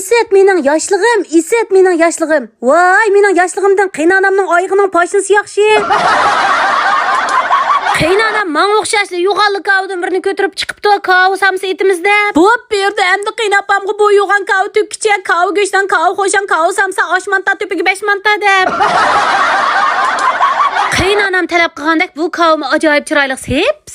İsset mening yoshligim, İsset mening yoshligim. Voy, mening yoshligimdan qiynanamning oyog'ining poshnasi yaxshi. Qiynanam menga o'xshashli yo'g'onli kavdan birini ko'tarib chiqibdi, kav samsa etimizda. Bo'p berdi, endi qiynapamga bu yo'g'on kav to'kkicha, kav go'shdan kav qo'shan, kav samsa 8 manta to'piga 5 manta deb. Qiynanam talab qilgandek bu kavmi ajoyib chiroyli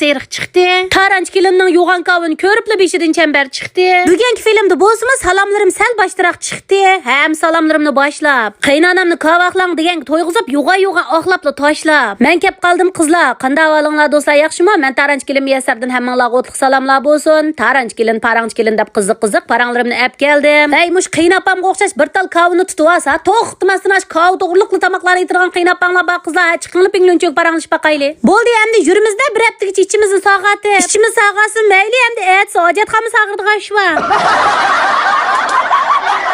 seriq chiqdi. Taranch kelinning yo'g'on kavini ko'ribli beshidan chambar chiqdi. Bugungi filmda bo'lsa salomlarim sal boshtaroq chiqdi. Ham salomlarimni boshlab, qiynanamni kavaqlang deganga to'yg'izib, yo'g'on oqlabla tashlab. Men kep qoldim qizlar. Qanday ahvolinglar do'stlar, yaxshimi? Men Taranch kelin Muyassardan hammanglarga o'tliq salomlar bo'lsin. Taranch kelin, paranch kelin deb qiziq paranglarimni olib keldim. Ey mush qiynapamga o'xshash bir tal kavini tutib olsa, to'xtamasdan ash kav to'g'riliqli tamoqlarni yetirgan qiynapanglar bor qizlar, chiqinglar pinglunchoq paranglish baqayli. Bo'ldi, endi yurimizda bir haftaga ichimizni sog'atib. İçimiz sağasın mayli, endi et hojatxona sag'irdigan ish bor.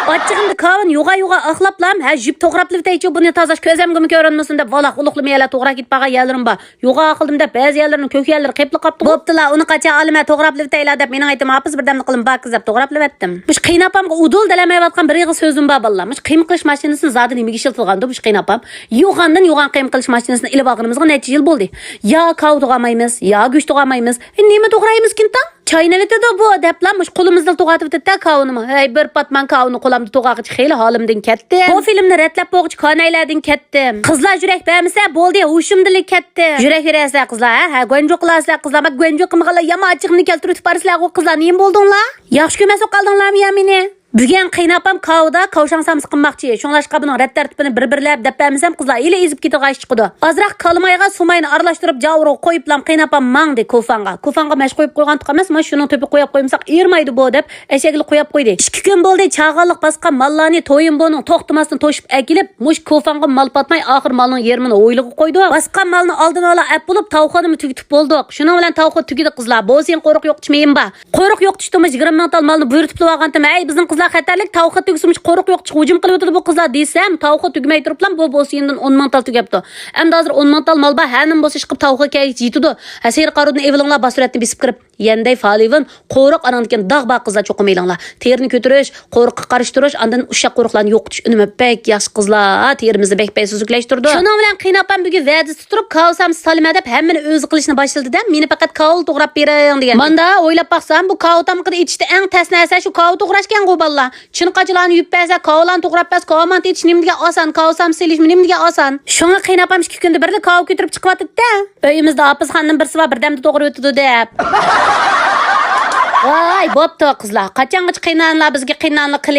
Açığımda kavun yoğa axlaplam, ha jip to'g'rabli taychi buni tozash ko'zimga ko'rinmasin deb valaq uliqli yerlar to'g'ra ketib qolgan yerlarim bor. Yo'a aqildim deb ba'zi yerlarni ko'k yerlar qepli qopdi. Bo'ptilar, uni qacha olma to'g'rabli taylar deb mening aytim hafiz birdamni qilim bakizab to'g'rabli etdim. Bush qiynapamga udul dalamayotgan bir yig'i so'zim bor ballar. Mush qiyim qilish mashinasini zodi nimaga ishiltilgandi bush qiynapam. Yo'g'andan qiyim qilish mashinasini ilib olganimizga necha yil bo'ldi. Ya kav to'g'amaymiz, ya go'sht to'g'amaymiz. Nima to'g'raymiz kintan? Chaynavitida bu deblamış qo'limizda to'g'atibdi kavunimi. Hey bir patman kavuni qo'limda to'g'ag'ich xeyli holimdan ketdi. Bu filmni retlab bo'g'ich kanaylardan ketdim. Qizlar yurak bermasa bo'ldi, hushimdilik ketdi. Yurak berasa qizlar, ha go'njo qilasizlar qizlar, men go'njo qilmaganlar yamachiqni keltirib barsizlar qizlar, nima bo'ldinglar? Yaxshi ko'masa qoldinglarmi ya meni? Bugun qiynapam kavda kavşan samsi qilmoqchi. Shunlashqa buning rat tartibini bir-birlab debamisam qizlar ile ezib ketadigan ish chiqdi. Azroq kalmayga sumayni aralashtirib javro qo'yiblam qiynapam mangdi kofanga. Kofanga mash qo'yib qo'ygan emas, men shuni to'pi qo'yib qo'ymsak ermaydi bu deb eshagli qo'yib qo'ydi. 2 kun bo'ldi chag'anliq basqan mallarni to'yim buning to'xtamasdan to'shib akilib, mush kofanga mal patmay oxir malning yermini o'ylig'i qo'ydi. Basqan malni oldin ola ap bo'lib tavxonimi tugitib bo'ldik. Shuning bilan tavxon tugidi qizlar. Bu sen qo'riq yo'qtishmayim ba. Qo'riq yo'qtishdimiz 20 ming tal malni buyurtib olgandim. Ey bizning qizlar xatarlik tavxon tugisimiş qo'riq yo'q hujum qilib o'tdi bu qizlar desam, tavxon tugmay turiblam bu bo'siyindan 10 ming tal tugabdi. Endi hozir 10 ming tal mal ba hanim bo'sish qilib tavxon kay yetidi. Hasir qarudni evlinglar basuratni besib kirib yanday falivin qo'riq anandikan dog' ba qizlar cho'qimaylanglar. Terini ko'tirish, qo'riqqa qarishtirish, andan ushaq qo'riqlarni yo'qotish unumi bek yaxshi qizlar. Terimizni bek suzuklaştirdi. Shuning bilan qiynapam bugun va'dasi turib kavsam salima deb hammani o'zi qilishni boshladi-da, meni faqat kavul to'g'rab bering degan. Manda o'ylab baqsam bu kavtamqida etishda eng tas narsa shu kavu to'g'rashgan qo'ballar. Qachılarni yupbasa, kavlan to'g'rab bas, kavman etish nimga oson, kavsam selish nimga oson. Shunga qiynapam 2 kunda birli kav ko'tirib chiqyapti-da. Uyimizda Hafizxonning birsi va birdamda to'g'ri o'tdi deb. Voy, bo'pti qizlar. Qachongacha qiynanlar bizga qiynanlik qilib